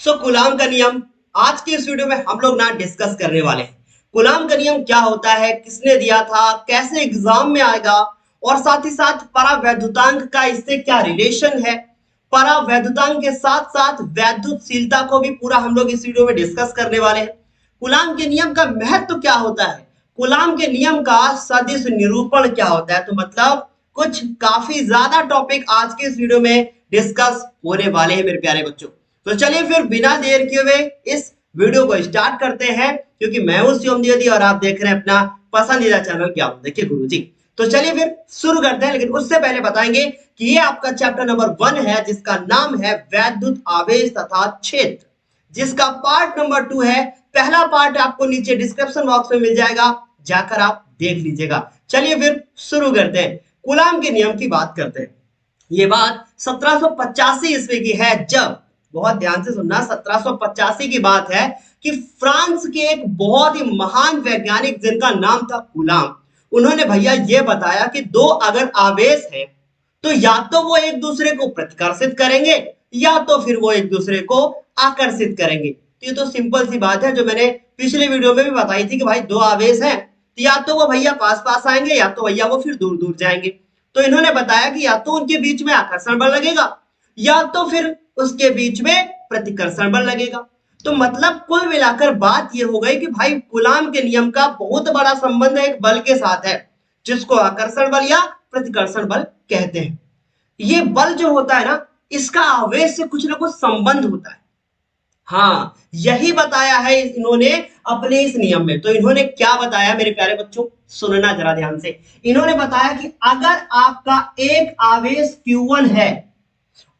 Coulomb का नियम आज के इस वीडियो में हम लोग ना डिस्कस करने वाले हैं। कूलाम का नियम क्या होता है, किसने दिया था, कैसे एग्जाम में आएगा और साथ ही साथ परावैद्युतांक का इससे क्या रिलेशन है। परावैद्युतांक के साथ साथ वैद्युतशीलता को भी पूरा हम लोग इस वीडियो में डिस्कस करने वाले हैं। कूलाम के नियम का महत्व क्या होता है, कूलाम के नियम का सदिश निरूपण क्या होता है, तो मतलब कुछ काफी ज्यादा टॉपिक आज के इस वीडियो में डिस्कस होने वाले हैं मेरे प्यारे बच्चों। तो चलिए फिर बिना देर किए हुए इस वीडियो को स्टार्ट करते हैं, क्योंकि मैं हूं शिवम द्विवेदी और आप देख रहे हैं अपना पसंदीदा चैनल क्या देखिए गुरुजी। तो चलिए फिर शुरू करते हैं, लेकिन उससे पहले बताएंगे कि ये आपका चैप्टर नंबर 1 है, जिसका नाम है वैद्युत आवेश तथा क्षेत्र, जिसका पार्ट नंबर 2 है। पहला पार्ट आपको नीचे डिस्क्रिप्शन बॉक्स में मिल जाएगा, जाकर आप देख लीजिएगा। चलिए फिर शुरू करते हैं, कूलाम के नियम की बात करते हैं। ये बात 1785 ईस्वी की है, जब, बहुत ध्यान से सुनना, 1785 की बात है कि फ्रांस के एक बहुत ही महान वैज्ञानिक जिनका नाम था कूलाम, उन्होंने भैया ये बताया कि दो अगर आवेश है तो या तो वो एक दूसरे को प्रतिकर्षित करेंगे या तो फिर वो एक दूसरे को आकर्षित करेंगे। तो ये तो सिंपल सी बात है, जो मैंने पिछले वीडियो में भी बताई थी कि भाई दो आवेश हैं तो या तो वो भैया पास पास आएंगे या तो भैया वो फिर दूर दूर जाएंगे। तो इन्होंने बताया कि या तो उनके बीच में आकर्षण बल लगेगा या तो फिर उसके बीच में प्रतिकर्षण बल लगेगा। तो मतलब कुल मिलाकर बात यह हो गई कि भाई कूलाम के नियम का बहुत बड़ा संबंध एक बल के साथ है, जिसको आकर्षण बल या प्रतिकर्षण बल कहते हैं। ये बल जो होता है ना, इसका आवेश से कुछ ना कुछ संबंध होता है। हाँ, यही बताया है इन्होंने अपने इस नियम में। तो इन्होंने क्या बताया मेरे प्यारे बच्चों, सुनना जरा ध्यान से। इन्होंने बताया कि अगर आपका एक आवेश Q1 है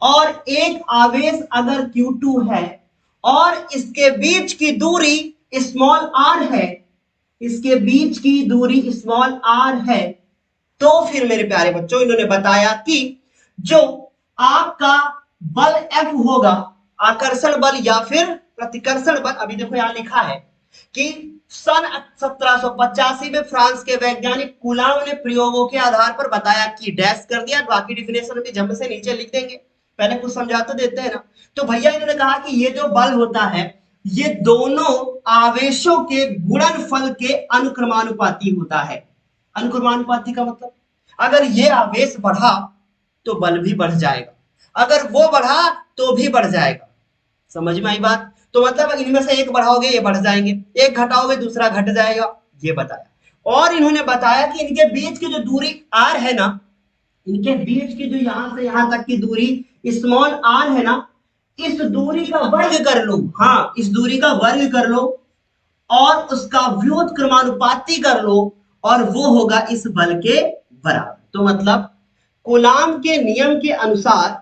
और एक आवेश अगर Q2 है और इसके बीच की दूरी स्मॉल r है, इसके बीच की दूरी स्मॉल r है, तो फिर मेरे प्यारे बच्चों इन्होंने बताया कि जो आपका बल F होगा, आकर्षण बल या फिर प्रतिकर्षण बल, अभी देखो यहां लिखा है कि सन 1785 में फ्रांस के वैज्ञानिक कूलाम ने प्रयोगों के आधार पर बताया कि डैश कर दिया, बाकी डिफिनेशन भी जम से नीचे लिख देंगे, पहले कुछ समझा तो देते हैं ना। तो भैया इन्होंने कहा कि ये जो बल होता है ये दोनों आवेशों के गुणनफल के अनुक्रमानुपाती होता है। अनुक्रमानुपाती का मतलब अगर ये आवेश बढ़ा तो बल भी बढ़ जाएगा, अगर वो बढ़ा तो भी बढ़ जाएगा। समझ में आई बात? तो मतलब इनमें से एक बढ़ाओगे ये बढ़ जाएंगे, एक घटाओगे दूसरा घट जाएगा, ये बताया। और इन्होंने बताया कि इनके बीच की जो दूरी r है ना, इनके बीच की जो यहां से यहां तक की दूरी स्मॉल r है ना, इस दूरी का वर्ग कर लो। हाँ, इस दूरी का वर्ग कर लो और उसका व्युत्क्रमानुपाती कर लो और वो होगा इस बल के बराबर। तो मतलब कूलाम के नियम के अनुसार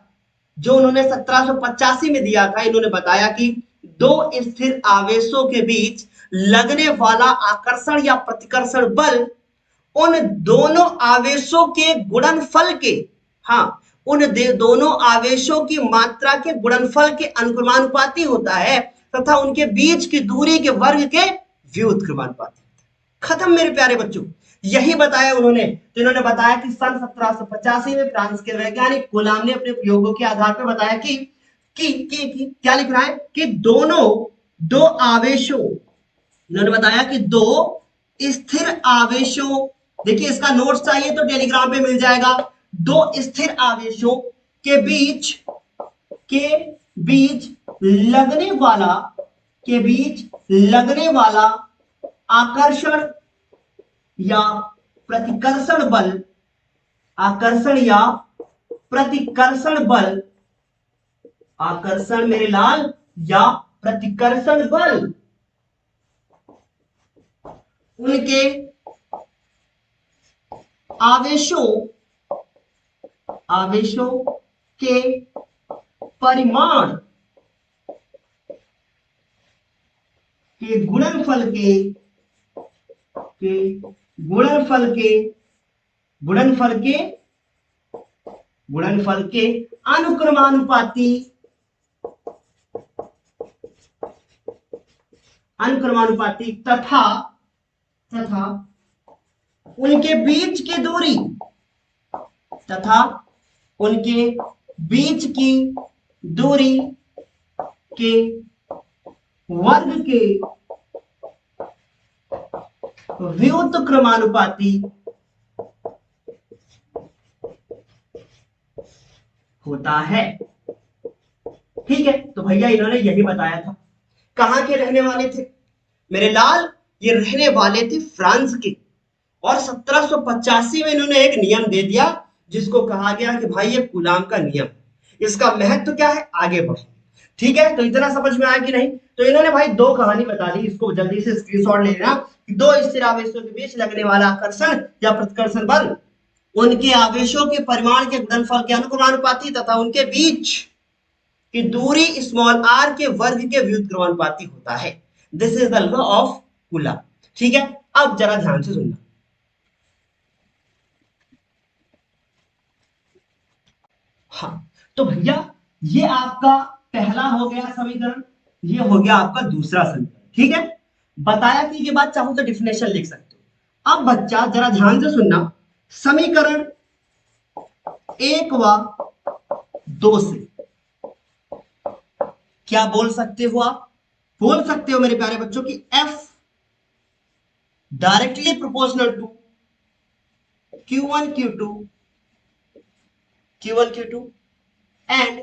जो उन्होंने 1785 में दिया था, इन्होंने बताया कि दो स्थिर आवेशों के बीच लगने वाला आकर्षण या प्रतिकर्षण बल उन दोनों आवेशों के गुणनफल के, हाँ, उन दोनों आवेशों की मात्रा के गुणनफल के अनुक्रमानुपाती होता है तथा उनके बीच की दूरी के वर्ग के व्युत्क्रमानुपाती। खत्म मेरे प्यारे बच्चों, यही बताया उन्होंने। तो इन्होंने बताया कि सन 1785 में फ्रांस के वैज्ञानिक कूलाम ने अपने प्रयोगों के आधार पर बताया कि क्या लिख रहा है कि दोनों दो आवेशों, इन्होंने बताया कि दो स्थिर आवेशों, देखिए इसका नोट्स चाहिए तो टेलीग्राम पे मिल जाएगा। दो स्थिर आवेशों के बीच लगने वाला, के बीच लगने वाला आकर्षण या प्रतिकर्षण बल, आकर्षण या प्रतिकर्षण बल, आकर्षण मेरे लाल या प्रतिकर्षण बल, उनके आवेशों के परिमाण के गुणनफल के अनुक्रमानुपाती तथा उनके बीच की दूरी, के वर्ग के व्युत्क्रमानुपाती होता है। ठीक है, तो भैया इन्होंने यही बताया था। कहां के रहने वाले थे मेरे लाल? ये रहने वाले थे फ्रांस के। और 1785 में इन्होंने एक नियम दे दिया जिसको कहा गया कि भाई ये कूलाम का नियम। इसका महत्व क्या है आगे बढ़े। ठीक है, तो इतना समझ में आया कि नहीं? तो इन्होंने भाई दो कहानी बता दी, इसको जल्दी से स्क्रीनशॉट ले लेना कि दो स्थिर आवेशों के बीच लगने वाला आकर्षण या प्रतिकर्षण बल उनके आवेशों के परिमाण के गुणनफल के अनुक्रमानुपाती तथा उनके बीच की दूरी स्मॉल आर के वर्ग के व्युत्क्रमानुपाती होता है। This is the law of coulomb. ठीक है, अब जरा ध्यान से सुनना। हाँ, तो भैया ये आपका पहला हो गया समीकरण, ये हो गया आपका दूसरा समीकरण। ठीक है, बताया कि ये बात चाहो तो डिफिनेशन लिख सकते हो। अब बच्चा जरा ध्यान से सुनना, समीकरण एक व दो से क्या बोल सकते हो आप? बोल सकते हो मेरे प्यारे बच्चों की F directly proportional to Q1 Q2 Q1 Q2 and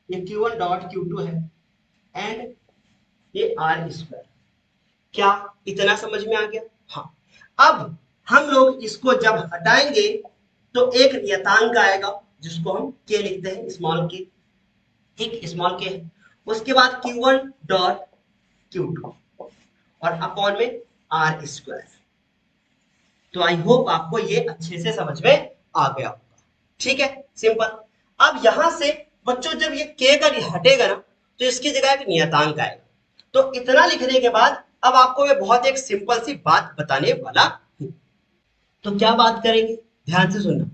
ये Q1 डॉट Q2 है एंड ये आर स्क्वायर। क्या इतना समझ में आ गया? हाँ, अब हम लोग इसको जब हटाएंगे तो एक नियतांक आएगा जिसको हम के लिखते हैं, स्मॉल के। ठीक, स्मॉल के है। उसके बाद Q1 डॉट Q2 और अपॉन में आर स्क्वायर। तो आई होप आपको ये अच्छे से समझ में आ गया होगा। ठीक है, सिंपल। अब यहां से बच्चों जब ये के का हटेगा ना तो इसकी जगह एक नियतांक आएगा। तो इतना लिखने के बाद अब आपको मैं बहुत एक सिंपल सी बात बताने वाला हूं। तो क्या बात करेंगे, ध्यान से सुनना।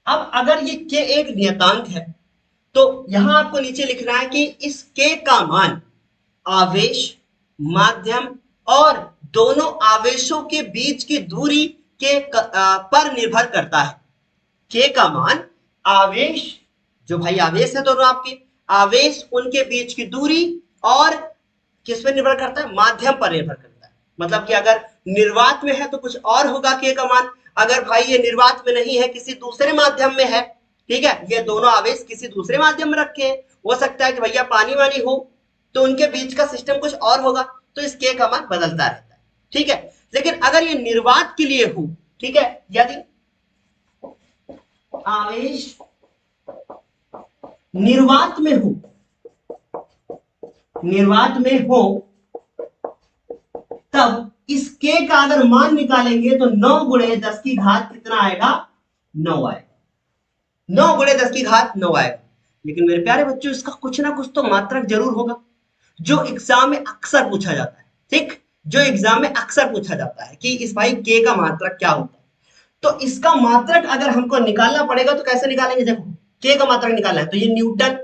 अब अगर ये के एक नियतांक है तो यहां आपको नीचे लिखना है कि इस के का मान आवेश, माध्यम और दोनों आवेशों के बीच की दूरी के पर निर्भर करता है। के का मान आवेश, जो भाई आवेश है दोनों आपके, आवेश, उनके बीच की दूरी और किस पर निर्भर करता है? माध्यम पर निर्भर करता है। मतलब कि अगर निर्वात में है तो कुछ और होगा के का मान, अगर भाई ये निर्वात में नहीं है, किसी दूसरे माध्यम में है, ठीक है, ये दोनों आवेश किसी दूसरे माध्यम में रखे हैं, हो सकता है कि भैया पानी वानी हो तो उनके बीच का सिस्टम कुछ और होगा, तो इस के का मान बदलता रहता है। ठीक है, लेकिन अगर ये निर्वात के लिए हो, ठीक है, यदि आवेश निर्वात में हो, निर्वात में हो तब इस के का अगर मान निकालेंगे तो 9 गुणे 10 की घात कितना आएगा? 9 आएगा। 9 गुणे 10 की घात 9 आएगा। लेकिन मेरे प्यारे बच्चों इसका कुछ ना कुछ तो मात्रक जरूर होगा जो एग्जाम में अक्सर पूछा जाता है। ठीक, जो एग्जाम में अक्सर पूछा जाता है कि इस भाई के का मात्रक क्या होता है। तो इसका मात्रक अगर हमको निकालना पड़ेगा तो कैसे निकालेंगे? देखो, के का मात्रक निकालना है तो ये न्यूटन,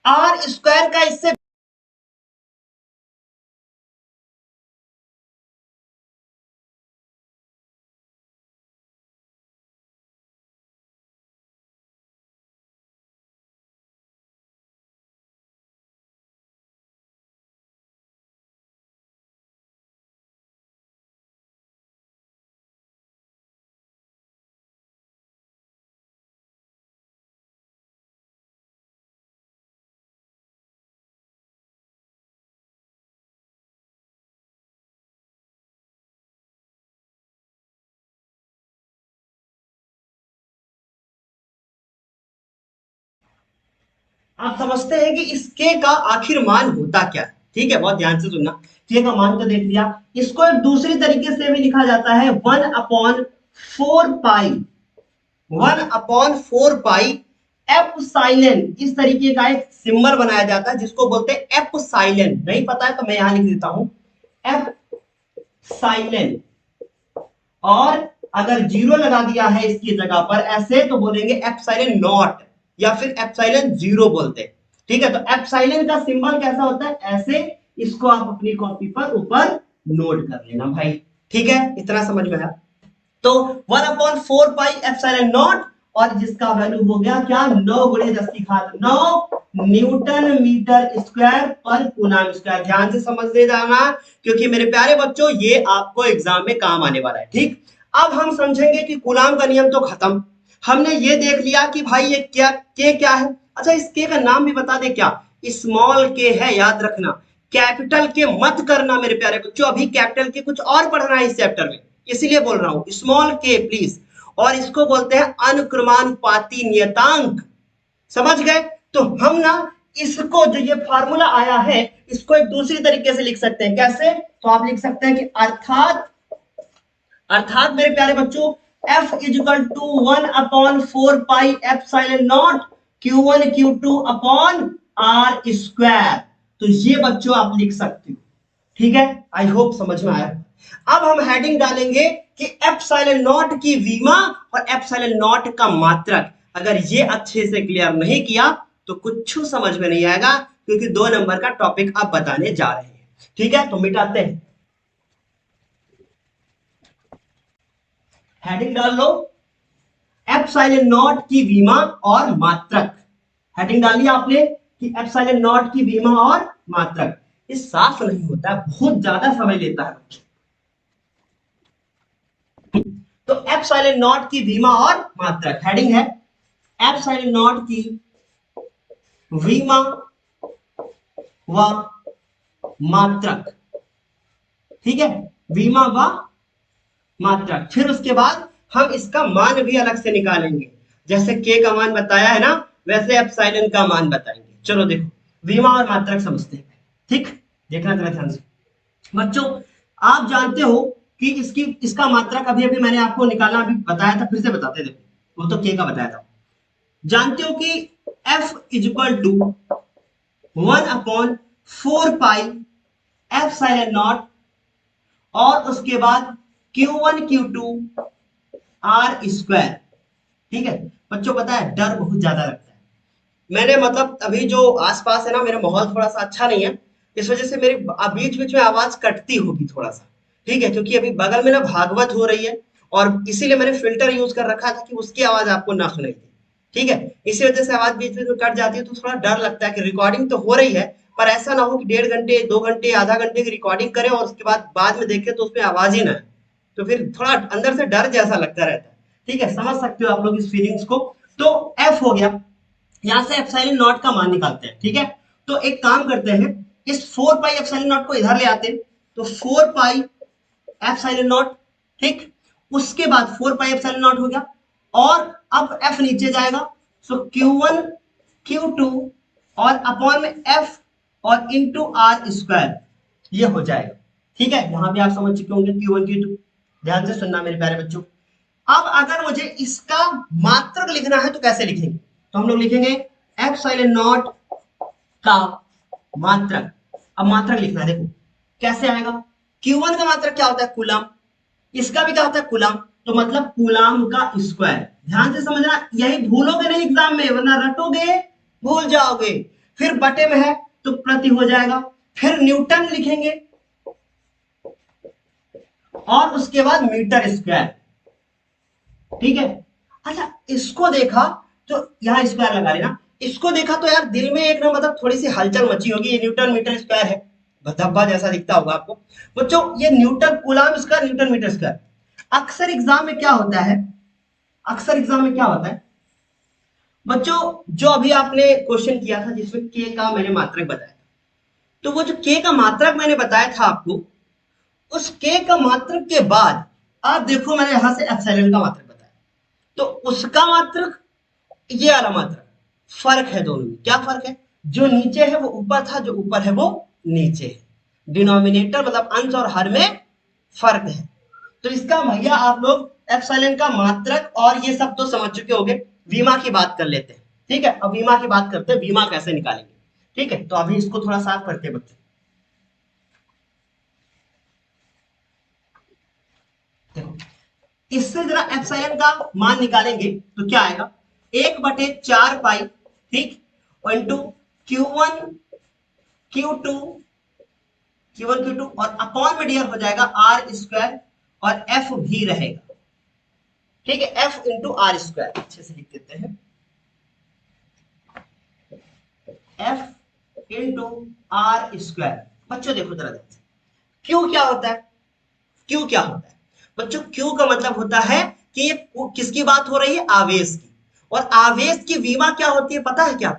आर स्क्वायर का इससे आप समझते हैं कि इस के का आखिर मान होता क्या है। ठीक है, बहुत ध्यान से सुनना। के का मान तो देख लिया, इसको एक दूसरी तरीके से भी लिखा जाता है 1/4 पाई, 1/4 पाई एप्सिलॉन। इस तरीके का एक सिंबल बनाया जाता है जिसको बोलते हैं एप्सिलॉन। नहीं पता है तो मैं यहां लिख देता हूं एप्सिलॉन। और अगर जीरो लगा दिया है इसकी जगह पर ऐसे तो बोलेंगे एप्सिलॉन नॉट या फिर एप्सिलॉन जीरो बोलते हैं। ठीक है, तो एप्सिलॉन का सिंबल कैसा होता है? ऐसे। इसको आप अपनी कॉपी पर ऊपर नोट कर लेना भाई। ठीक है, इतना समझ में आया? तो 1/4 पाई एप्सिलॉन नॉट और जिसका वैल्यू हो गया क्या? 9 गुणे 10 की घात 9 न्यूटन मीटर स्क्वायर पर कूलम स्क्वायर। ध्यान से समझते जाना, क्योंकि मेरे प्यारे बच्चों ये आपको एग्जाम में काम आने वाला है। ठीक, अब हम समझेंगे कि कूलम का नियम तो खत्म, हमने ये देख लिया कि भाई ये क्या है। अच्छा, इस के का नाम भी बता दे, क्या स्मॉल के है, याद रखना, कैपिटल के मत करना मेरे प्यारे बच्चों, अभी कैपिटल के कुछ और पढ़ना है इस चैप्टर में, इसीलिए बोल रहा हूं स्मॉल के प्लीज। और इसको बोलते हैं अनुक्रमानुपाती नियतांक, समझ गए। तो हम ना इसको, जो ये फार्मूला आया है, इसको एक दूसरी तरीके से लिख सकते हैं। कैसे? तो आप लिख सकते हैं कि अर्थात, अर्थात मेरे प्यारे बच्चों, F is equal to 1/4 pi epsilon naught Q1 Q2 upon R square. तो ये बच्चों आप लिख सकते हो, ठीक है। आई होप समझ में आया। अब हम हेडिंग डालेंगे कि एप्सिलॉन नॉट की विमा और एप्सिलॉन नॉट का मात्रक। अगर ये अच्छे से क्लियर नहीं किया तो कुछ समझ में नहीं आएगा, क्योंकि 2 नंबर का टॉपिक आप बताने जा रहे हैं। ठीक है, तो मिटाते हैं, हेडिंग डाल लो एप्सिलॉन नॉट की विमा और मात्रक। हेडिंग डाल लिया आपने कि एप्सिलॉन नॉट की विमा और मात्रक। ये साफ नहीं होता, बहुत ज्यादा समय लेता है बच्चों। तो एप्सिलॉन नॉट की विमा और मात्रक, हेडिंग है एप्सिलॉन नॉट की विमा व मात्रक। ठीक है, विमा व मात्रक। फिर उसके बाद हम इसका मान भी अलग से निकालेंगे, जैसे के का मान बताया है ना, वैसे एप्सिलॉन का मान बताएंगे। चलो देखो, विमा और मात्रक समझते हैं। ठीक, देखना जरा ध्यान से बच्चों। आप जानते हो कि इसका मात्रक अभी अभी मैंने आपको निकालना अभी बताया था, फिर से बताते, देखो वो तो के का बताया था। जानते हो कि F is equal to 1/4 pi epsilon naught और उसके बाद Q1 Q2 R स्क्वायर। ठीक है बच्चों, पता है डर बहुत ज्यादा लगता है। मैंने मतलब अभी जो आसपास है ना, मेरा माहौल थोड़ा सा अच्छा नहीं है, इस वजह से मेरी बीच बीच में आवाज कटती होगी थोड़ा सा। ठीक है, क्योंकि अभी बगल में ना भागवत हो रही है, और इसीलिए मैंने फिल्टर यूज कर रखा था कि उसकी आवाज आपको ना सुनाई दे। ठीक है, इसी वजह से आवाज बीच बीच में कट जाती है, तो थोड़ा डर लगता है कि रिकॉर्डिंग तो हो रही है, पर ऐसा ना हो कि 1.5 घंटे 2 घंटे आधा घंटे की रिकॉर्डिंग करें और उसके बाद में देखें तो उसमें आवाज ही ना है, तो फिर थोड़ा अंदर से डर जैसा लगता रहता है। ठीक है, समझ सकते हो आप लोग इस फीलिंग्स को। तो एफ हो गया, यहां से एप्सिलॉन नॉट का मान निकालते हैं। ठीक है, तो एक काम करते हैं, इस 4 पाई एप्सिलॉन नॉट को इधर ले आते हैं, तो 4 पाई एप्सिलॉन नॉट। ठीक, उसके बाद 4 पाई एप्सिलॉन नॉट हो गया, और अब एफ नीचे जाएगा, सो Q1 Q2 और अपॉन में एफ और इंटू आर स्क्वायर, ये हो जाएगा। ठीक है, यहां भी आप समझ चुके होंगे Q1 Q2। ध्यान से सुनना मेरे प्यारे बच्चों। अब अगर मुझे इसका मात्रक लिखना है तो कैसे लिखेंगे? तो हम लोग लिखेंगे एप्सिलॉन नॉट का मात्रक। अब मात्रक लिखना है, देखो कैसे आएगा। Q1 का मात्रक क्या होता है? कूलम। इसका भी क्या होता है? कूलम। तो मतलब कूलम का स्क्वायर। ध्यान से समझना, यही भूलोगे नहीं एग्जाम में, वरना रटोगे भूल जाओगे। फिर बटे में है तो प्रति हो जाएगा, फिर न्यूटन लिखेंगे और उसके बाद मीटर स्क्वायर। ठीक है, अच्छा इसको देखा तो यहाँ स्क्वायर लगा लेना। इसको देखा तो यार दिल में एक ना मतलब थोड़ी सी हलचल मची होगी, ये न्यूटन मीटर स्क्वायर है, धब्बा जैसा दिखता होगा आपको बच्चों। ये newton coulomb square newton metre square. अक्सर एग्जाम में क्या होता है, अक्सर एग्जाम में क्या होता है बच्चों, जो अभी आपने क्वेश्चन किया था जिसमें के का मैंने मात्रक बताया, तो वो जो के का मात्रक मैंने बताया था आपको, उस के का मात्रक के बाद आप देखो मैंने यहां से एप्सिलॉन का मात्रक बताया, तो उसका मात्रक, ये वाला मात्रक, फर्क है दोनों में। क्या फर्क है? जो नीचे है वो ऊपर था, जो ऊपर है वो नीचे है। डिनोमिनेटर मतलब अंश और हर में फर्क है। तो इसका भैया आप लोग एप्सिलॉन का मात्रक और ये सब तो समझ चुके होंगे। बीमा की बात कर लेते हैं। ठीक है, अब बीमा की बात करते हैं, बीमा कैसे निकालेंगे। ठीक है, तो अभी इसको थोड़ा साफ करते हैं बच्चों। देखो, इससे जरा एप्सिलॉन का मान निकालेंगे तो क्या आएगा, 1/4 पाई, ठीक, into Q1 Q2 Q1 Q2 और अपॉन में डियर हो जाएगा आर स्क्वायर, और एफ भी रहेगा। ठीक है, एफ इंटू आर स्क्वायर अच्छे से लिख देते हैं। F into R square. बच्चों देखो जरा ध्यान से, क्यू क्या होता है? क्यू क्या होता है बच्चों? क्यू का मतलब होता है कि ये किसकी बात हो रही है? आवेश की। और आवेश की विमा क्या होती है पता है क्या?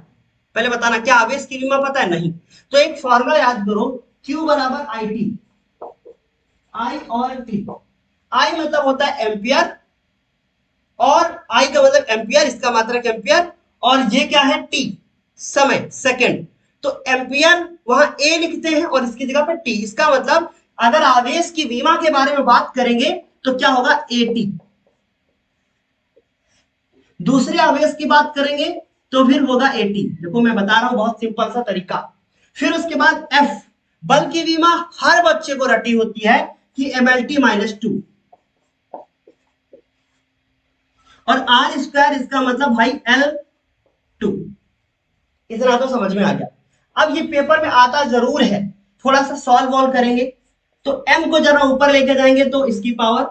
पहले बताना, क्या आवेश की विमा पता है? नहीं। तो एक फॉर्मूला याद करो, क्यू बराबर आई टी। आई और टी, आई मतलब होता है एम्पियर, और आई का मतलब एम्पियर, इसका मात्रक एम्पियर, और ये क्या है? टी, समय, सेकंड। तो एम्पियर वहां ए लिखते हैं और इसकी जगह पर टी। इसका मतलब अगर आवेश की विमा के बारे में बात करेंगे तो क्या होगा? एटी। दूसरे आवेश की बात करेंगे तो फिर होगा एटी। देखो मैं बता रहा हूं, बहुत सिंपल सा तरीका। फिर उसके बाद एफ, बल की विमा हर बच्चे को रटी होती है कि MLT-2, और आर स्क्वायर इसका मतलब भाई L2। इतना तो समझ में आ गया। अब ये पेपर में आता जरूर है, थोड़ा सा सॉल्व वॉल्व करेंगे तो m को जरा ऊपर लेके जाएंगे तो इसकी पावर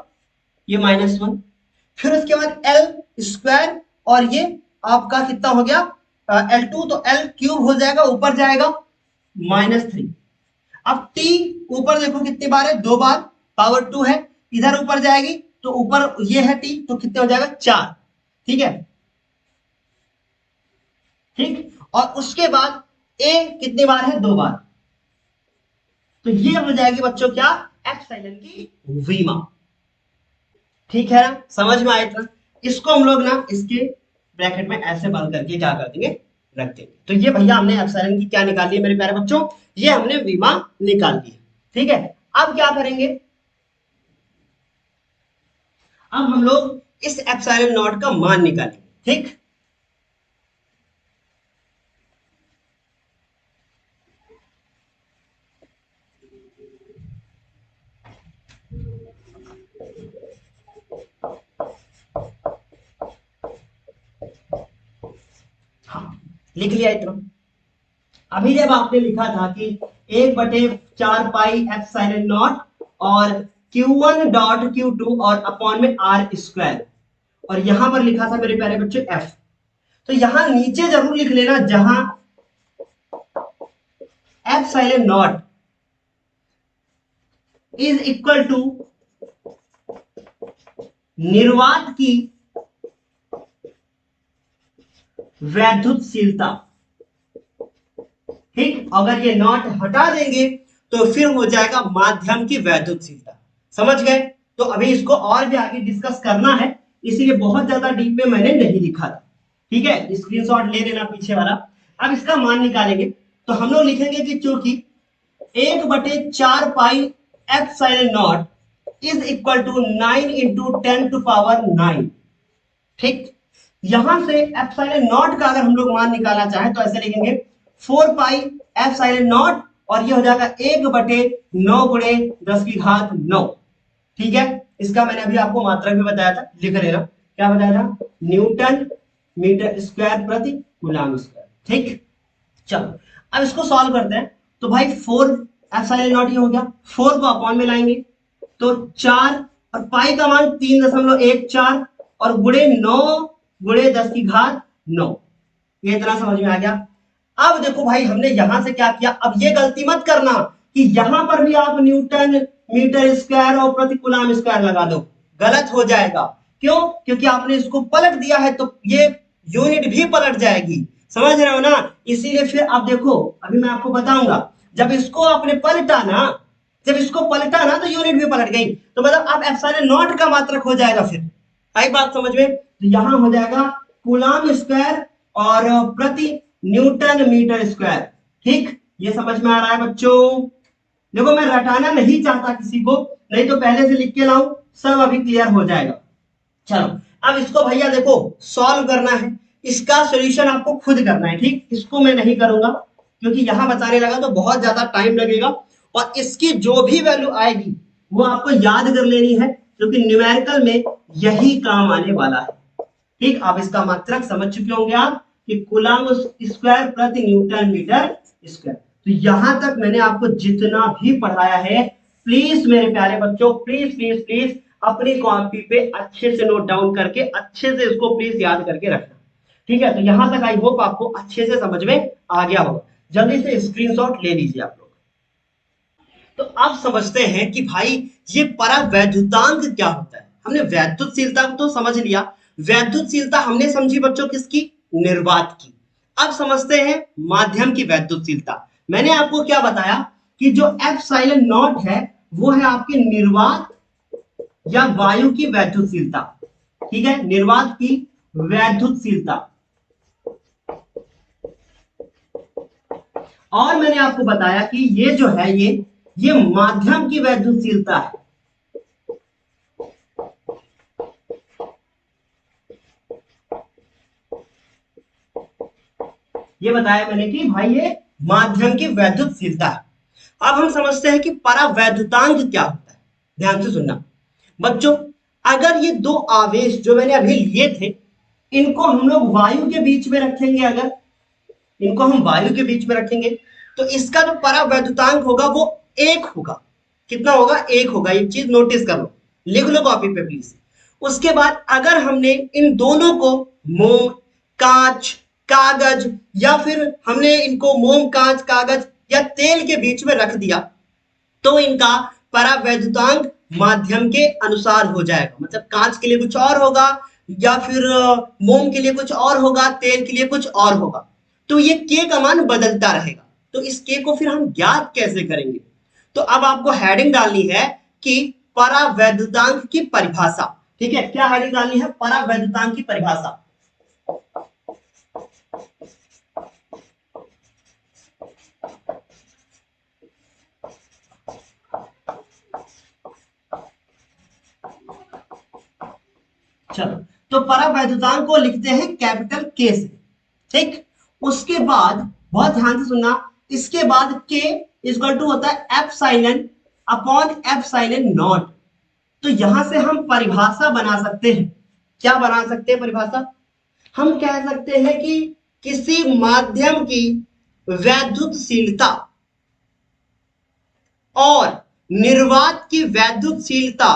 ये -1, फिर उसके बाद L स्क्वायर, और ये आपका कितना हो गया? L2, तो L क्यूब हो जाएगा, ऊपर जाएगा -3। अब t ऊपर देखो कितनी बार है? 2 बार, पावर 2 है, इधर ऊपर जाएगी तो ऊपर ये है t, तो कितने हो जाएगा? 4। ठीक है, ठीक। और उसके बाद a कितनी बार है? 2 बार। तो ये हो जाएगी बच्चों क्या? एप्सिलॉन की विमा। ठीक है ना? समझ में आया था? इसको हम लोग ना इसके ब्रैकेट में ऐसे बंद करके क्या कर देंगे? रख देंगे। तो ये भैया हमने एप्सिलॉन की क्या निकाल ली मेरे प्यारे बच्चों? ये हमने विमा निकाल दी। ठीक है, अब क्या करेंगे? अब हम लोग इस एप्सिलॉन नॉट का मान निकालेंगे। ठीक, हाँ, लिख लिया इतना। अभी जब आपने लिखा था कि 1/4 पाई एप्सिलॉन नॉट और Q1 .Q2 और अपॉन में आर स्क्वायर, और यहां पर लिखा था मेरे प्यारे बच्चों एफ। तो यहां नीचे जरूर लिख लेना, जहां epsilon naught is equal to निर्वात की वैद्युतशीलता। ठीक, अगर ये नॉट हटा देंगे तो फिर हो जाएगा माध्यम की वैद्युतशीलता। समझ गए? तो अभी इसको और भी आगे डिस्कस करना है, इसीलिए बहुत ज्यादा डीप में मैंने नहीं लिखा था। ठीक है, स्क्रीनशॉट ले लेना पीछे वाला। अब इसका मान निकालेंगे तो हम लोग लिखेंगे कि चूंकि 1/4 pi epsilon naught is equal to 9 into 10⁹ ठीक, यहां से एप्सिलॉन नॉट का अगर हम लोग मान निकालना चाहें तो ऐसे लिखेंगे 4 पाई एप्सिलॉन नॉट, और ये हो जाएगा 1/9 × 10⁻⁹ ठीक है, इसका मैंने अभी आपको मात्रक भी बताया था, लिख लेना। क्या बताया था? न्यूटन मीटर स्क्वायर प्रति कूलम स्क्वायर। ठीक, चलो अब इसको सॉल्व करते हैं। तो भाई 4 एप्सिलॉन नॉट ये हो गया, 4 को अपॉन में लाएंगे तो 4, और पाई का मान 3.14, और गुणे 9 गुणे 10⁻⁹ ये इतना समझ में आ गया। अब देखो भाई हमने यहां से क्या किया, अब ये गलती मत करना कि यहां पर भी आप न्यूटन मीटर स्क्वायर और प्रति कूलम स्क्वायर लगा दो, गलत हो जाएगा। क्यों? क्योंकि आपने इसको पलट दिया है तो ये यूनिट भी पलट जाएगी। समझ रहे हो ना? इसीलिए फिर आप देखो, अभी मैं आपको बताऊंगा, जब इसको आपने पलटा ना, जब इसको पलटा ना तो यूनिट भी पलट गई, तो मतलब अब एप्सिलॉन नॉट का मात्रक हो जाएगा। फिर आई बात समझ में? तो यहां हो जाएगा कूलम स्क्वायर और प्रति न्यूटन मीटर स्क्वायर। ठीक, ये समझ में आ रहा है बच्चों? देखो मैं रटाना नहीं चाहता किसी को, नहीं तो पहले से लिख के लाऊं, सब अभी क्लियर हो जाएगा। चलो अब इसको भैया देखो सॉल्व करना है, इसका सॉल्यूशन आपको खुद करना है। ठीक, इसको मैं नहीं करूंगा क्योंकि यहां बताने लगा तो बहुत ज्यादा टाइम लगेगा, और इसकी जो भी वैल्यू आएगी वो आपको याद कर लेनी है, क्योंकि न्यूमेरिकल में यही काम आने वाला है। ठीक, अब इसका मात्रक समझ चुके होंगे आप कि कूलम स्क्वायर प्रति न्यूटन मीटर स्क्वायर। तो यहां तक मैंने आपको जितना भी पढ़ाया है, प्लीज मेरे प्यारे बच्चों, प्लीज प्लीज प्लीज अपनी कॉपी पे अच्छे से नोट डाउन करके अच्छे से इसको प्लीज याद करके रखना। ठीक है, तो यहां तक आई होप आपको अच्छे से समझ में आ गया होगा। जल्दी से स्क्रीनशॉट ले लीजिए आप लोग। तो आप समझते हैं कि भाई ये परावैद्युतांक क्या होता है। हमने वैद्युतशीलता को तो समझ लिया, वैद्युतशीलता हमने समझी बच्चों किसकी, निर्वात की। अब समझते हैं माध्यम की वैद्युतशीलता। मैंने आपको क्या बताया कि जो एप्सिलॉन नॉट है वो है आपके निर्वात या वायु की वैद्युतशीलता। ठीक है, निर्वात की वैद्युतशीलता। और मैंने आपको बताया कि ये जो है ये माध्यम की वैद्युतशीलता है। ये बताया मैंने कि भाई ये माध्यम की वैद्युतशीलता है। अब हम समझते हैं कि परावैद्युतांक क्या होता है। ध्यान से सुनना बच्चों, अगर ये दो आवेश जो मैंने अभी लिए थे इनको हम लोग वायु के बीच में रखेंगे, अगर इनको हम वायु के बीच में रखेंगे तो इसका जो परावैद्युतांक होगा वो एक होगा। कितना होगा, एक होगा। ये चीज नोटिस कर लो, लिख लो कॉपी पे प्लीज। उसके बाद अगर हमने इन दोनों को मोम, कांच, कागज या फिर हमने इनको मोम, कांच, कागज या तेल के बीच में रख दिया तो इनका परावैद्युतांक माध्यम के अनुसार हो जाएगा। मतलब कांच के लिए कुछ और होगा या फिर मोम के लिए कुछ और होगा, तेल के लिए कुछ और होगा। तो ये के का मान बदलता रहेगा। तो इस के को फिर हम ज्ञात कैसे करेंगे। तो अब आपको हेडिंग डालनी है कि परावैद्युतांक की परिभाषा। ठीक है, क्या हेडिंग डालनी है, परावैद्युतांक की परिभाषा। चलो, तो परावैद्युतांक को लिखते हैं कैपिटल के से। ठीक, उसके बाद बहुत ध्यान से सुनना, इसके बाद के इक्वल टू होता है एप्सिलॉन अपॉन एप्सिलॉन नॉट। तो यहां से हम परिभाषा बना सकते हैं। क्या बना सकते हैं परिभाषा, हम कह सकते हैं कि किसी माध्यम की वैद्युतशीलता और निर्वात की वैद्युतशीलता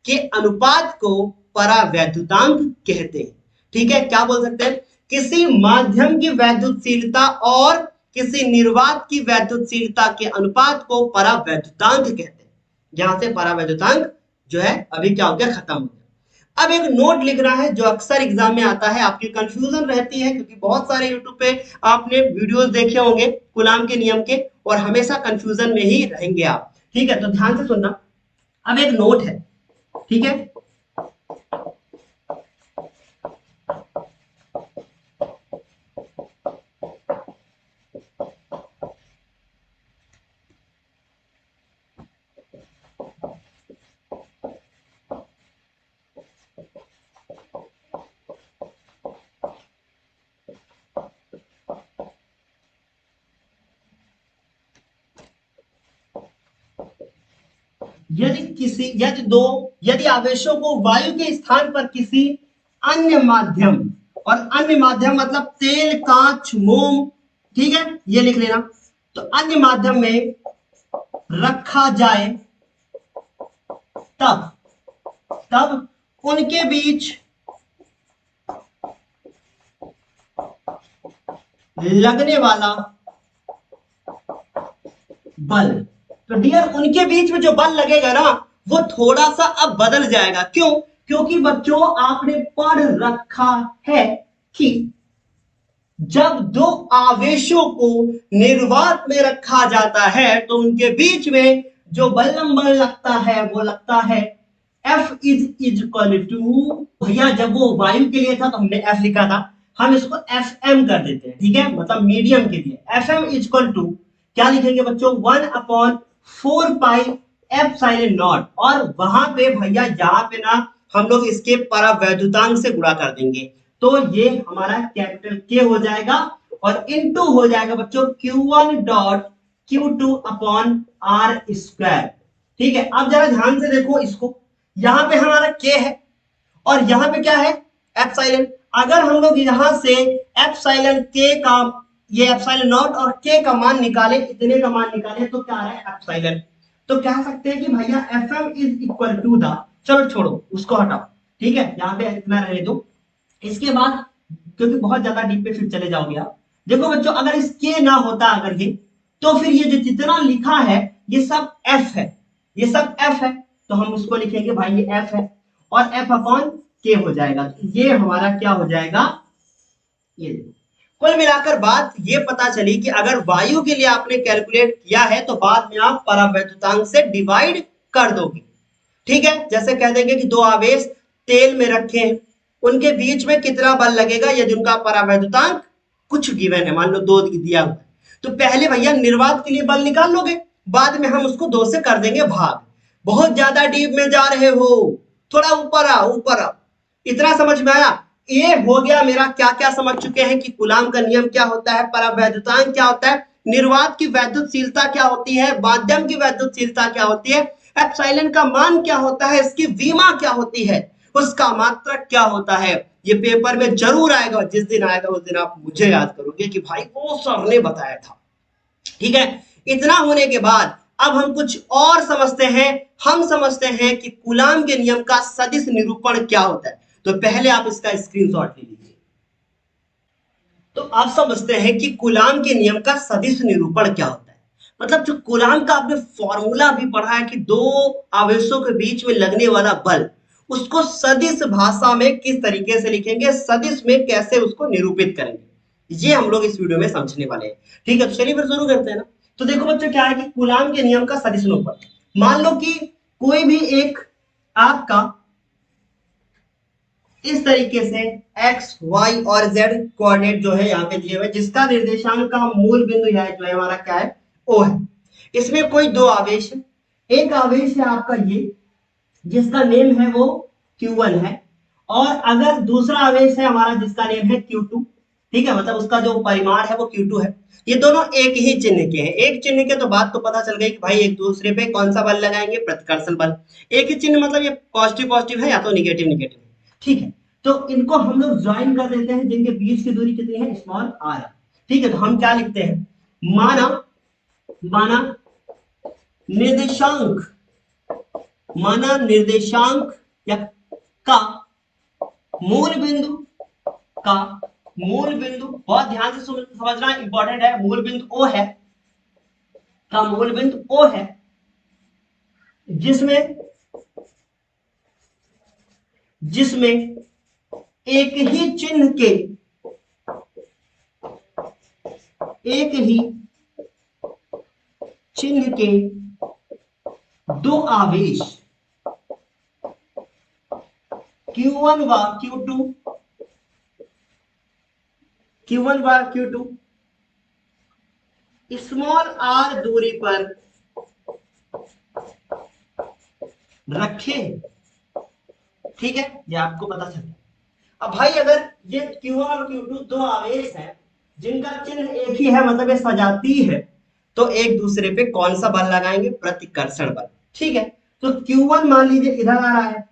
के अनुपात को परावैद्युतांक कहते हैं। ठीक है, क्या बोल सकते हैं, किसी माध्यम की वैद्युतशीलता और किसी निर्वात की वैद्युतशीलता के अनुपात को परावैद्युतांक कहते हैं। जहां से परावैद्युतांक जो है अभी क्या हो गया, खत्म हो गया। अब एक नोट लिखना है जो अक्सर एग्जाम में आता है, आपकी कंफ्यूजन रहती है क्योंकि बहुत सारे यूट्यूब पे आपने वीडियोस देखे होंगे कूलाम के नियम के और हमेशा कंफ्यूजन में ही रहेंगे आप। ठीक है, तो ध्यान से सुनना। अब एक नोट है, ठीक है, यदि आवेशों को वायु के स्थान पर किसी अन्य माध्यम, और अन्य माध्यम मतलब तेल, कांच, मोम, ठीक है, ये लिख लेना। तो अन्य माध्यम में रखा जाए तब तब उनके बीच लगने वाला बल, तो डियर उनके बीच में जो बल लगेगा ना वो थोड़ा सा अब बदल जाएगा। क्यों, क्योंकि बच्चों आपने पढ़ रखा है कि जब दो आवेशों को निर्वात में रखा जाता है तो उनके बीच में जो बल लगता है वो लगता है F इज इक्वल टू, भैया जब वो वायु के लिए था तो हमने F लिखा था, हम इसको FM कर देते हैं। ठीक है, मतलब मीडियम के लिए FM इक्वल टू क्या लिखेंगे बच्चों, 1/4 पाई एप्सिलॉन नॉट। और वहां पे भैया यहाँ पे ना हम लोग इसके परावैद्युतांक से गुणा कर देंगे तो ये हमारा कैपिटल के हो जाएगा और इनटू हो जाएगा बच्चों Q1 dot Q2 upon are square. ठीक है, अब जरा ध्यान से देखो इसको, यहां पे हमारा के है और यहां पे क्या है, एप्सिलॉन। अगर हम लोग यहां से एप्सिलॉन के का, ये एप्सिलॉन नॉट और के का मान निकाले, इतने का मान निकाले तो क्या है एप्सिलॉन। तो कह सकते हैं कि भैया FM is equal to the, चलो छोड़ो उसको हटाओ, ठीक है, यहां पे इतना रहने दो। इसके बाद क्योंकि बहुत ज्यादा डीप पे फिर चले जाओगे आप। देखो बच्चों, अगर इस के ना होता अगर ये, तो फिर ये जो जितना लिखा है ये सब एफ है, ये सब एफ है, तो हम उसको लिखेंगे भाई ये एफ है, और एफ अपॉन के हो जाएगा। तो ये हमारा क्या हो जाएगा, ये देखो। कुल मिलाकर बात ये पता चली कि अगर वायु के लिए आपने कैलकुलेट किया है तो बाद में आप परावैद्युतांक से डिवाइड कर दोगे। ठीक है, जैसे कह देंगे कि दो आवेश तेल में रखे हैं, उनके बीच में कितना बल लगेगा यदि उनका परावैद्युतांक कुछ गिवन है, मान लो 2 दिया हुआ है, तो पहले भैया निर्वात के लिए बल निकाल लोगे, बाद में हम उसको 2 से कर देंगे भाग। बहुत ज्यादा डीप में जा रहे हो, थोड़ा ऊपर आओ, ऊपर आओ। इतना समझ में आया? ये हो गया मेरा, क्या क्या समझ चुके हैं कि कूलाम का नियम क्या होता है, परावैद्युतांक क्या होता है, निर्वात की वैद्युतशीलता क्या होती है, माध्यम की वैद्युतशीलता क्या होती है, एप्सिलॉन का मान क्या होता है, इसकी विमा क्या होती है, उसका मात्रक क्या होता है। ये पेपर में जरूर आएगा, जिस दिन आएगा उस दिन आप मुझे याद करोगे कि भाई वो सर ने बताया था। ठीक है, इतना होने के बाद अब हम कुछ और समझते हैं। हम समझते हैं कि कूलाम के नियम का सदिश निरूपण क्या होता है। तो पहले आप इसका स्क्रीनशॉट ले लीजिए। तो आप समझते हैं कि कूलाम के नियम का सदिश निरूपण क्या होता है। मतलब जो कूलाम का आपने फॉर्मूला भी पढ़ा है कि दो आवेशों के बीच में लगने वाला बल, उसको सदिश भाषा में किस तरीके से लिखेंगे, सदिश में कैसे उसको निरूपित करेंगे, ये हम लोग इस वीडियो में समझने वाले हैं। ठीक है, तो चलिए फिर शुरू करते हैं ना। तो देखो बच्चों, क्या है कि कूलाम के नियम का सदिश निरूपण, मान लो कि कोई भी एक आपका इस तरीके से x, y और z कोऑर्डिनेट जो है यहाँ पे दिए हुए, जिसका निर्देशांक का मूल बिंदु यह जो है हमारा क्या है, O है। इसमें कोई दो आवेश है, एक आवेश है आपका ये, जिसका नेम है वो Q1 है, और अगर दूसरा आवेश है हमारा जिसका नेम है Q2, ठीक है, मतलब उसका जो परिमाण है वो Q2 है। ये दोनों एक ही चिन्ह के हैं, एक चिन्ह के, तो बात तो पता चल गई कि भाई एक दूसरे पे कौन सा बल लगाएंगे, प्रतिकर्षण बल। एक ही चिन्ह मतलब ये पॉजिटिव पॉजिटिव है या तो निगेटिव निगेटिव है। ठीक है, तो इनको हम लोग ज्वाइन कर देते हैं, जिनके बीच की दूरी कितनी है, स्मॉल आर। ठीक है, तो हम क्या लिखते हैं, माना माना निर्देशांक, माना निर्देशांक या का मूल बिंदु, का मूल बिंदु, बहुत ध्यान से समझना इंपॉर्टेंट है, मूल बिंदु ओ है, का मूल बिंदु ओ है, जिसमें जिसमें एक ही चिन्ह के, एक ही चिन्ह के दो आवेश Q1 व Q2, Q1 व Q2 स्मॉल r दूरी पर रखे। ठीक है, ये आपको पता चल। अब भाई अगर ये Q1 और Q2 दो आवेश हैं जिनका चिन्ह एक ही है, मतलब ये सजाती है, तो एक दूसरे पे कौन सा बल लगाएंगे, प्रतिकर्षण बल। ठीक है, तो Q1 मान लीजिए इधर आ रहा है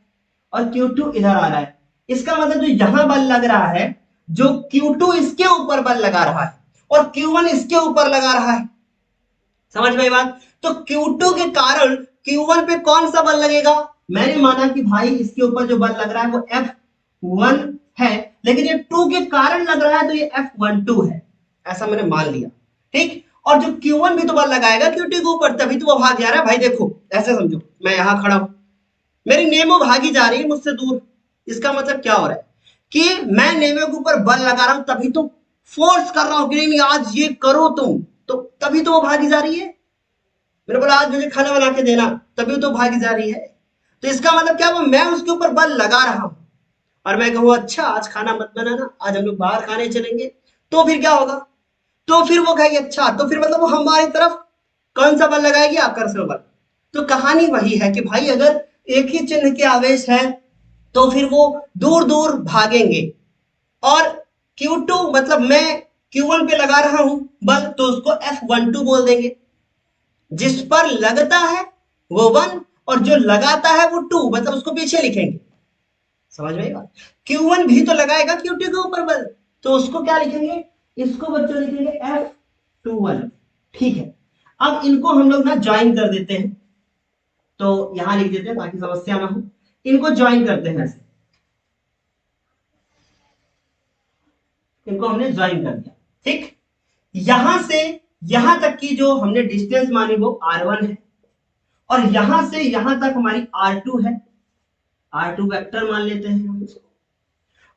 और Q2 इधर आ रहा है, इसका मतलब जो यहां बल लग रहा है, जो Q2 इसके ऊपर बल लगा रहा है और Q1 इसके ऊपर लगा रहा है, समझ में बात। तो Q2 के कारण Q1 पे कौन सा बल लगेगा, मैंने माना कि भाई इसके ऊपर जो बल लग रहा है वो F1 है, लेकिन ये 2 के कारण लग रहा है तो ये F12 है, ऐसा मैंने मान लिया। ठीक, और जो Q1 भी तो बल लगाएगा Q2 के ऊपर, तभी तो वो भाग जा रहा है। भाई देखो ऐसे समझो, मैं यहां खड़ा हूं, मेरी नेमो भागी जा रही है मुझसे दूर, इसका मतलब क्या हो रहा है कि मैं नेमो के ऊपर बल लगा रहा हूं, तभी तो फोर्स कर रहा हूं कि नहीं आज ये करो तुम, तो तभी तो वो भागी जा रही है। मैंने बोला आज मुझे खाना बना के देना, तभी तो भागी जा रही है। तो इसका मतलब क्या हुआ, मैं उसके ऊपर बल लगा रहा हूं और मैं कहूँ अच्छा आज खाना मत बनाना, आज हम लोग बाहर खाने चलेंगे, तो फिर क्या होगा, तो फिर वो कहेगी अच्छा, तो फिर मतलब वो हमारी तरफ कौन सा बल लगाएगी, आकर्षण बल। तो कहानी वही है कि भाई अगर एक ही चिन्ह के आवेश है तो फिर वो दूर दूर भागेंगे, और Q2 मतलब मैं Q1 पे लगा रहा हूं बल, तो उसको F12 बोल देंगे। जिस पर लगता है वो 1 और जो लगाता है वो 2, मतलब उसको पीछे लिखेंगे। समझ में बात, Q1 भी तो लगाएगा Q2 के ऊपर बल, तो उसको क्या लिखेंगे, इसको बच्चों लिखेंगे F21। ठीक है, अब इनको हम लोग ना ज्वाइन कर देते हैं, तो यहां लिख देते हैं ताकि समस्या ना हो, इनको ज्वाइन करते हैं ऐसे। इनको हमने ज्वाइन कर दिया। ठीक, यहां से यहां तक की जो हमने डिस्टेंस मानी वो r1 है, और यहां से यहां तक हमारी r2 है, r2 वेक्टर मान लेते हैं हम इसको।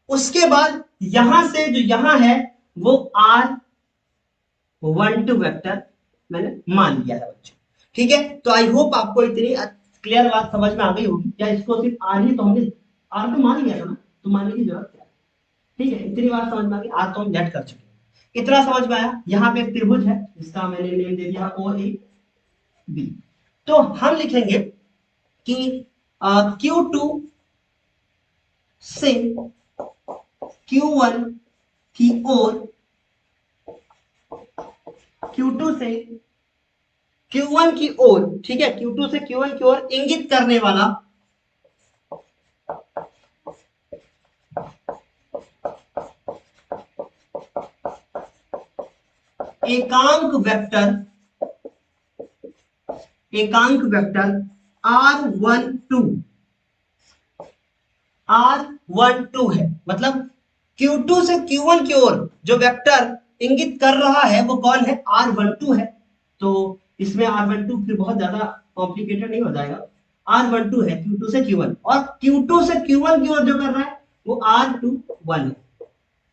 उसके बाद यहां से जो यहां है वो r12 वेक्टर मैंने मान लिया है बच्चों। ठीक है, तो आई होप आपको इतनी क्लियर बात समझ में आ गई होगी। या इसको सिर्फ आर ही, तो हमने आर तो मान लिया था ना, तो मानने की जरूरत क्या है। ठीक है, इतनी बात समझ में आ गई, आर तो हम नेट कर चुके हैं। इतना समझ में आया। यहाँ पे एक त्रिभुज है जिसका मैंने नेम दे दिया ओ ए बी। तो हम लिखेंगे कि Q2 से Q1 की ओर, Q2 से Q1 की ओर, ठीक है, Q2 से Q1 की ओर इंगित करने वाला एकांक वेक्टर, एकांक वेक्टर R12, R12 है। मतलब Q2 से Q1 की ओर जो वेक्टर इंगित कर रहा है वो कौन है, R12 है। तो इसमें R12 फिर बहुत ज्यादा कॉम्प्लिकेटेड नहीं हो जाएगा, R12 है Q2 से Q1, और Q2 से Q1 की ओर जो कर रहा है वो R21 है।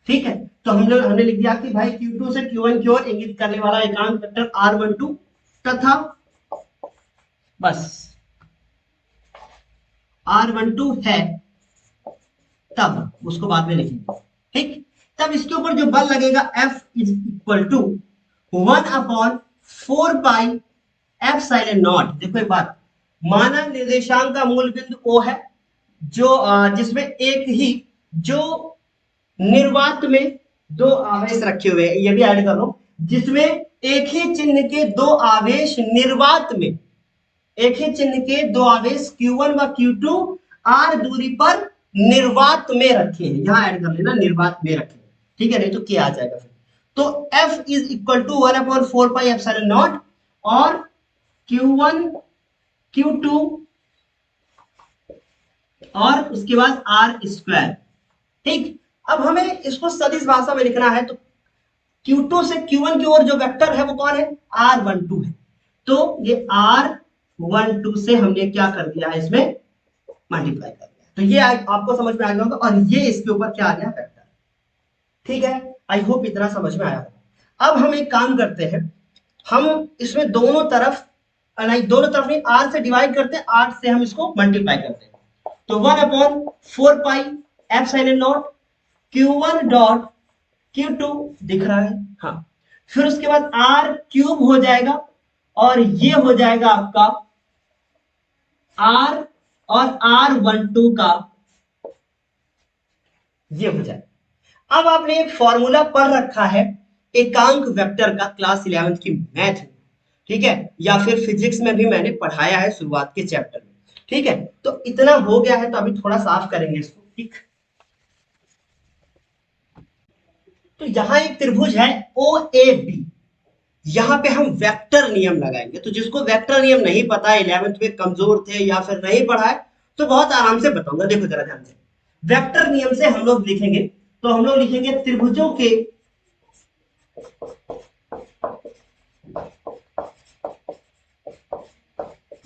ठीक है, तो हमने लिख दिया कि भाई Q2 से Q1 की ओर इंगित करने वाला एकांक वेक्टर R12 तथा बस R12 है, तब उसको बाद में लिखेंगे। ठीक, तब इसके ऊपर जो बल लगेगा F is equal to 1/4 pi epsilon naught. देखो एक बात, माना निर्देशांक का मूल बिंदु O है, जो जिसमें एक ही जो निर्वात में दो आवेश रखे हुए हैं, ये भी ऐड कर लो, जिसमें एक ही चिन्ह के दो आवेश निर्वात में, एक ही चिन्ह के दो आवेश Q1 व Q2 r दूरी पर निर्वात में रखे हैं। यहां ऐड कर लेना निर्वात में रखे, ठीक है, नहीं तो क्या आ जाएगा फिर। तो F is equal to 1/4 pi epsilon naught, और Q1 Q2 और उसके बाद r स्क्वायर। ठीक, अब हमें इसको सदिश भाषा में लिखना है, तो Q2 से Q1 की ओर जो वेक्टर है वो कौन है, R12 है। तो ये R12 से हमने क्या कर दिया है, इसमें मल्टीप्लाई कर दिया। तो ये आपको समझ में आ गया होगा, और ये इसके ऊपर क्या आ गया, वेक्टर। ठीक है, आई होप इतना समझ में आया होगा। अब हम एक काम करते हैं, हम इसमें दोनों तरफ नहीं, दोनों तरफ नहीं, R से डिवाइड करते हैं, R से हम इसको मल्टीप्लाई करते हैं। तो 1/4 pi epsilon naught Q1 dot Q2 दिख रहा है, हाँ। फिर उसके बाद R क्यूब हो जाएगा, और ये हो जाएगा आपका R, और R12 का ये हो जाएगा। अब आपने एक फॉर्मूला पढ़ रखा है एकांक वेक्टर का, क्लास 11th की मैथ में, ठीक है, या फिर फिजिक्स में भी मैंने पढ़ाया है शुरुआत के चैप्टर में। ठीक है, तो इतना हो गया है, तो अभी थोड़ा साफ करेंगे इसको। ठीक, तो यहां एक त्रिभुज है ओ ए बी, यहां पे हम वेक्टर नियम लगाएंगे। तो जिसको वेक्टर नियम नहीं पता है, 11th में कमजोर थे या फिर नहीं पढ़ा है, तो बहुत आराम से बताऊंगा। देखो जरा ध्यान से, वेक्टर नियम से हम लोग लिखेंगे, तो हम लोग लिखेंगे त्रिभुजों के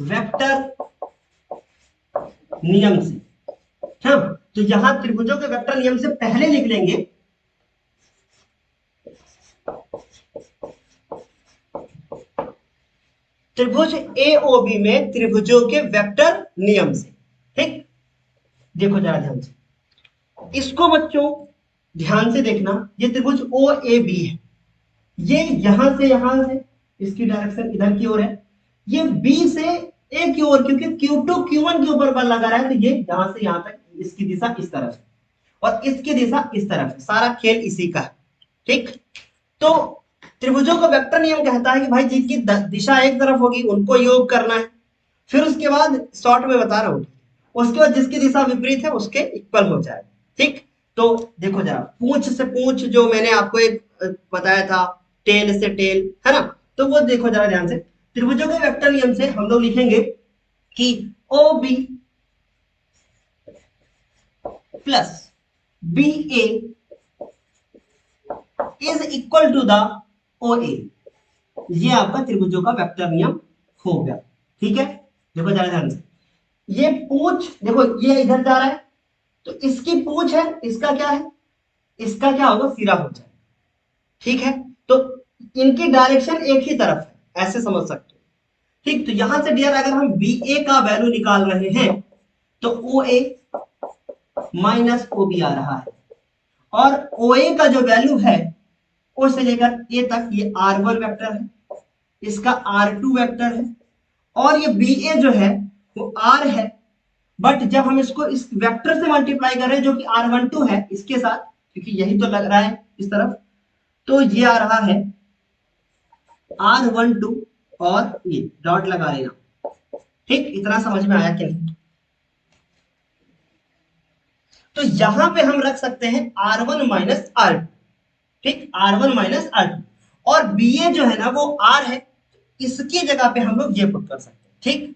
वेक्टर नियम से। हाँ, तो यहां त्रिभुजों के वेक्टर नियम से पहले लिख लेंगे त्रिभुज एओबी में त्रिभुजों के वेक्टर नियम से। ठीक, देखो जरा ध्यान से इसको बच्चों, ध्यान से देखना, ये त्रिभुज ओ ए बी है, ये यहां से इसकी डायरेक्शन इधर की ओर है, ये बी से ए की ओर, क्योंकि Q2 Q1 के ऊपर बल लगा रहा है, तो ये यहां से यहां तक इसकी दिशा इस तरफ है, और इसकी दिशा इस तरफ है। सारा खेल इसी का है। ठीक, तो त्रिभुजों का वेक्टर नियम कहता है कि भाई जिनकी दिशा एक तरफ होगी उनको योग करना है। फिर उसके बाद शॉर्ट में बता रहा हूं, उसके बाद जिसकी दिशा विपरीत है उसके इक्वल हो जाए। ठीक, तो देखो जरा, पूंछ से पूंछ जो मैंने आपको एक बताया था, टेल से टेल, है ना, तो वो देखो जरा ध्यान से, त्रिभुजों के वेक्टर नियम से हम लोग लिखेंगे कि O B plus B A is equal to the O A. ये आपका त्रिभुजों का वेक्टर नियम हो गया। ठीक है, देखो जरा ध्यान से, ये पूछ देखो ये इधर जा रहा है, तो इसकी पूछ है, इसका क्या है, इसका क्या होगा, सिरा हो जाए। ठीक है, तो इनकी डायरेक्शन एक ही तरफ है, ऐसे समझ सकते हो। ठीक, तो यहां से डियर अगर हम बी ए का वैल्यू निकाल रहे हैं तो ओ ए माइनस ओ बी आ रहा है, और ओ ए का जो वैल्यू है ओ से लेकर ए तक ये आर वन वैक्टर है, इसका आर टू वैक्टर है, और ये बी ए जो है वो आर है। बट जब हम इसको इस वेक्टर से मल्टीप्लाई कर रहे हैं जो कि आर वन टू है इसके साथ, क्योंकि यही तो लग रहा है इस तरफ, तो ये आ रहा है आर वन टू, और ये डॉट लगा लेना। ठीक, इतना समझ में आया कि नहीं? तो यहां पे हम रख सकते हैं R one minus R two. ठीक, R one minus R two, और बी ए जो है ना वो आर है, इसकी जगह पे हम लोग ये पुट कर सकते हैं। ठीक,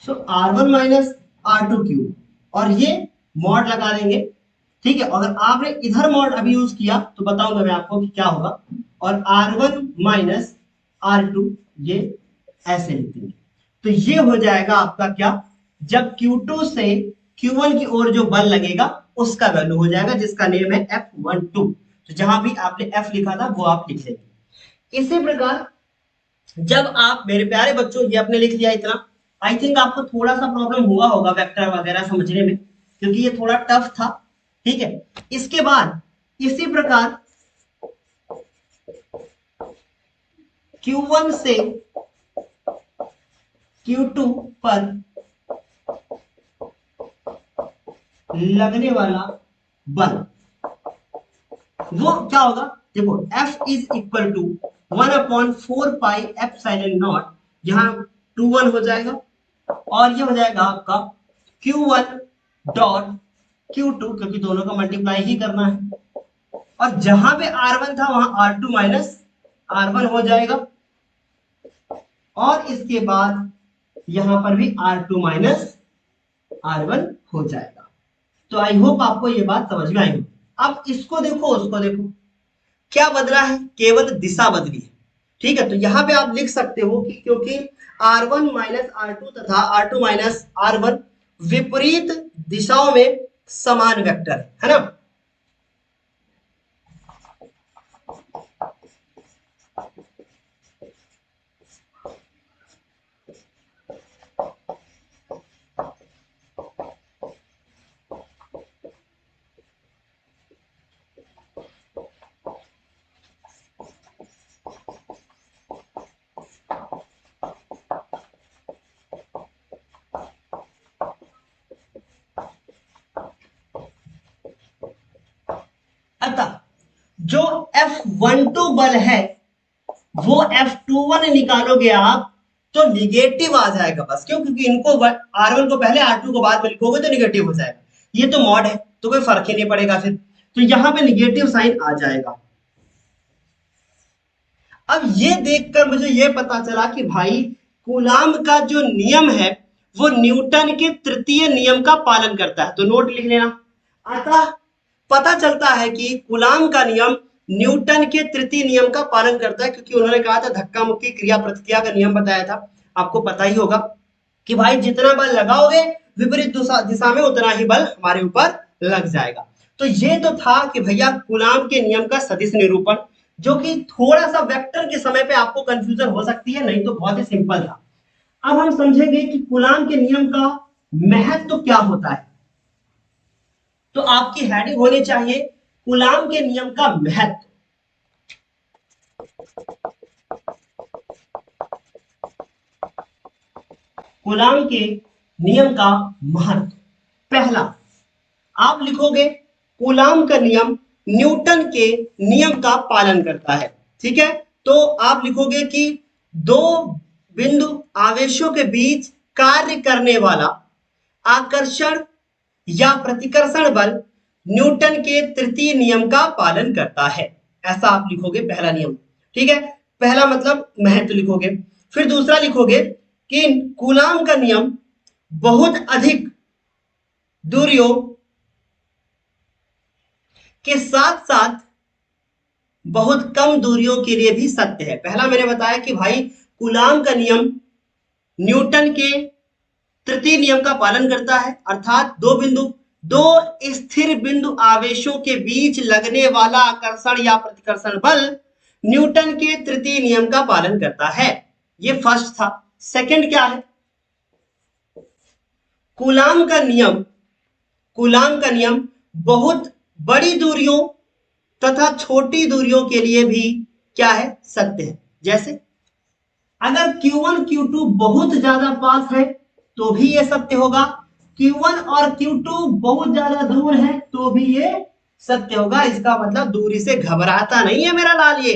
so R one minus R two cube, और ये मॉड लगा देंगे। ठीक है, अगर आपने इधर मॉड अभी यूज किया तो बताऊंगा मैं आपको कि क्या होगा। और R one minus R two, ये ऐसे लिख देंगे। तो ये हो जाएगा आपका क्या, जब Q2 से Q1 की ओर जो बल लगेगा उसका वैल्यू हो जाएगा, जिसका नेम है F12। तो जहां भी आपने F लिखा था वो आप लिख लेंगे। इसी प्रकार जब आप मेरे प्यारे बच्चों ये आपने लिख लिया इतना, आई थिंक आपको थोड़ा सा प्रॉब्लम हुआ होगा वेक्टर वगैरह समझने में, क्योंकि ये थोड़ा टफ था। ठीक है, इसके बाद इसी प्रकार Q1 से Q2 पर लगने वाला बल वो क्या होगा, देखो F is equal to 1/4 pi epsilon naught, यहाँ 2 1 हो जाएगा, और ये हो जाएगा आपका Q1 डॉट Q2, क्योंकि दोनों का मल्टीप्लाई ही करना है, और जहां पे R1 था वहां R2 माइनस R1 हो जाएगा, और इसके बाद यहां पर भी R2 माइनस R1 हो जाएगा। तो आई होप आपको ये बात समझ में आई होगी। अब इसको देखो उसको देखो, क्या बदला है, केवल दिशा बदली है। ठीक है, तो यहां पे आप लिख सकते हो कि क्योंकि R1 माइनस R2 तथा R2 माइनस R1 विपरीत दिशाओं में समान वेक्टर है ना। अतः जो F12 बल है वो F21 निकालोगे आप तो निगेटिव आ जाएगा बस। क्यों? क्योंकि इनको R1 को पहले R2 को बाद में लिखोगे तो निगेटिव हो जाएगा। ये तो मॉड है तो कोई फर्क ही नहीं पड़ेगा फिर, तो यहां पे निगेटिव साइन आ जाएगा। अब ये देखकर मुझे ये पता चला कि भाई कूलाम का जो नियम है वो न्यूटन के तृतीय नियम का पालन करता है, तो नोट लिख लेना। अतः पता चलता है कि कूलाम का नियम न्यूटन के तृतीय नियम का पालन करता है, क्योंकि उन्होंने कहा था धक्का मुक्की क्रिया प्रतिक्रिया का नियम बताया था, आपको पता ही होगा कि भाई जितना बल लगाओगे विपरीत दिशा में उतना ही बल हमारे ऊपर लग जाएगा। तो ये तो था कि भैया कूलाम के नियम का सदिश निरूपण, जो कि थोड़ा सा वेक्टर के समय पे आपको कंफ्यूजन हो सकती है, नहीं तो बहुत ही सिंपल था। अब हम समझेंगे कि कूलाम के नियम का महत्व तो क्या होता है। तो आपकी हेडिंग होनी चाहिए कूलाम के नियम का महत्व। कूलाम के नियम का महत्व, पहला, आप लिखोगे कूलाम का नियम न्यूटन के नियम का पालन करता है। ठीक है, तो आप लिखोगे कि दो बिंदु आवेशों के बीच कार्य करने वाला आकर्षण या प्रतिकर्षण बल न्यूटन के तृतीय नियम का पालन करता है। ऐसा आप लिखोगे पहला नियम। ठीक है, पहला मतलब महत्व लिखोगे। फिर दूसरा लिखोगे कि कूलाम का नियम बहुत अधिक दूरियों के साथ साथ बहुत कम दूरियों के लिए भी सत्य है। पहला मैंने बताया कि भाई कूलाम का नियम न्यूटन के तृतीय नियम का पालन करता है, अर्थात दो स्थिर बिंदु आवेशों के बीच लगने वाला आकर्षण या प्रतिकर्षण बल न्यूटन के तृतीय नियम का पालन करता है। ये फर्स्ट था। सेकंड क्या है? कूलाम का नियम बहुत बड़ी दूरियों तथा छोटी दूरियों के लिए भी क्या है? सत्य है। जैसे अगर Q1 Q2 बहुत ज्यादा पास है तो भी ये सत्य होगा, Q1 और Q2 बहुत ज्यादा दूर है तो भी ये सत्य होगा। इसका मतलब दूरी से घबराता नहीं है मेरा लाल। ये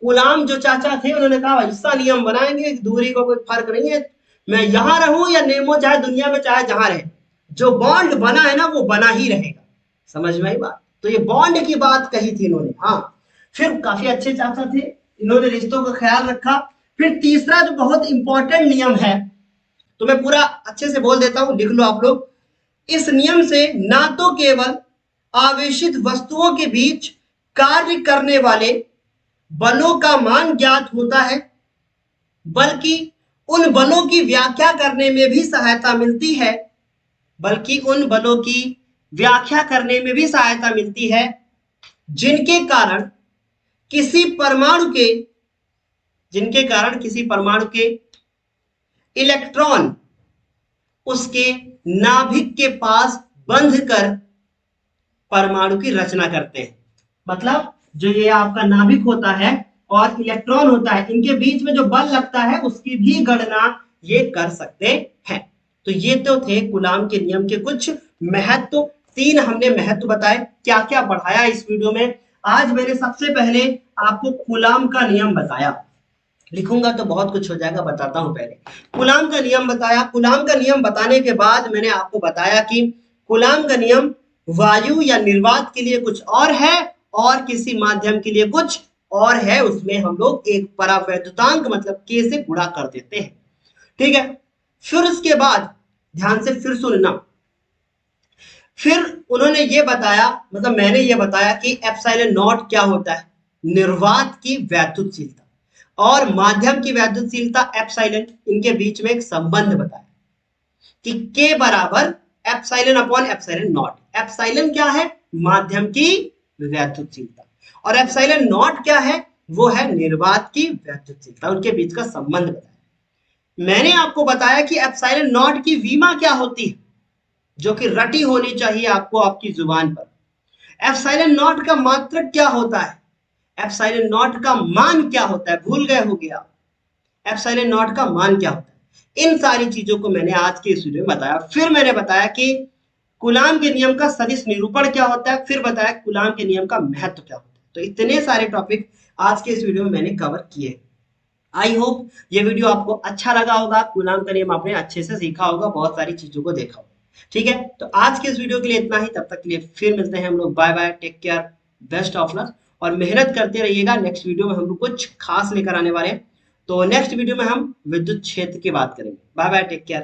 कूलाम जो चाचा थे उन्होंने कहा ऐसा नियम बनाएंगे, दूरी को कोई फर्क नहीं है, मैं यहां रहूं या नेमो चाहे दुनिया में चाहे जहां रहे, जो बॉन्ड बना है ना वो बना ही रहेगा। समझ में आई बात? तो ये बॉन्ड की बात कही थी इन्होंने। हाँ, फिर काफी अच्छे चाचा थे, इन्होंने रिश्तों का ख्याल रखा। फिर तीसरा जो बहुत इंपॉर्टेंट नियम है, तो मैं पूरा अच्छे से बोल देता हूं, लिख लो आप लोग। इस नियम से ना तो केवल आवेशित वस्तुओं के बीच कार्य करने वाले बलों का मान ज्ञात होता है, बल्कि उन बलों की व्याख्या करने में भी सहायता मिलती है, जिनके कारण किसी परमाणु के इलेक्ट्रॉन उसके नाभिक के पास बंध कर परमाणु की रचना करते हैं। मतलब जो ये आपका नाभिक होता है और इलेक्ट्रॉन होता है, इनके बीच में जो बल लगता है उसकी भी गणना ये कर सकते हैं। तो ये तो थे कूलाम के नियम के कुछ महत्व। 3 हमने महत्व बताए, क्या क्या बढ़ाया इस वीडियो में। आज मैंने सबसे पहले आपको कूलाम का नियम बताया, लिखूंगा तो बहुत कुछ हो जाएगा, बताता हूं। पहले कूलाम का नियम बताया। कूलाम का नियम बताने के बाद मैंने आपको बताया कि कूलाम का नियम वायु या निर्वात के लिए कुछ और है और किसी माध्यम के लिए कुछ और है। उसमें हम लोग एक परावैद्युतांक मतलब के से गुणा कर देते हैं। ठीक है, फिर उसके बाद ध्यान से फिर सुनना। फिर उन्होंने ये बताया, मतलब मैंने ये बताया कि एप्सिलॉन नॉट क्या होता है, निर्वात की वैद्युतशीलता और माध्यम की वैद्युतशीलता एप्सिलॉन, इनके बीच में एक संबंध बताया कि के बराबर epsilon upon epsilon not. Epsilon क्या है? माध्यम की वैद्युतशीलता, और एप्सिलॉन नॉट क्या है? वो है निर्वात की वैद्युतशीलता। उनके बीच का संबंध बताया। मैंने आपको बताया कि एप्सिलॉन नॉट की विमा क्या होती है, जो कि रटी होनी चाहिए आपको आपकी जुबान पर। एप्सिलॉन नॉट का मात्रक क्या होता है, एप्सिलॉन नॉट का मान क्या होता है, भूल गए हो गया, एप्सिलॉन नॉट का मान क्या होता है। इन सारी चीजों को मैंने आज के इस वीडियो में बताया। फिर मैंने बताया कि कूलाम के नियम का सदिश निरूपण क्या होता है, फिर बताया कूलाम के नियम का महत्व क्या होता है। तो इतने सारे टॉपिक आज के इस वीडियो में मैंने कवर किए। आई होप ये वीडियो आपको अच्छा लगा होगा, कूलाम का नियम आपने अच्छे से सीखा होगा, बहुत सारी चीजों को देखा होगा। ठीक है, तो आज के इस वीडियो के लिए इतना ही। तब तक के लिए फिर मिलते हैं हम लोग। Bye bye, take care, best of luck, और मेहनत करते रहिएगा। नेक्स्ट वीडियो में हम लोग कुछ खास लेकर आने वाले हैं। तो नेक्स्ट वीडियो में हम विद्युत क्षेत्र की बात करेंगे। Bye bye, take care.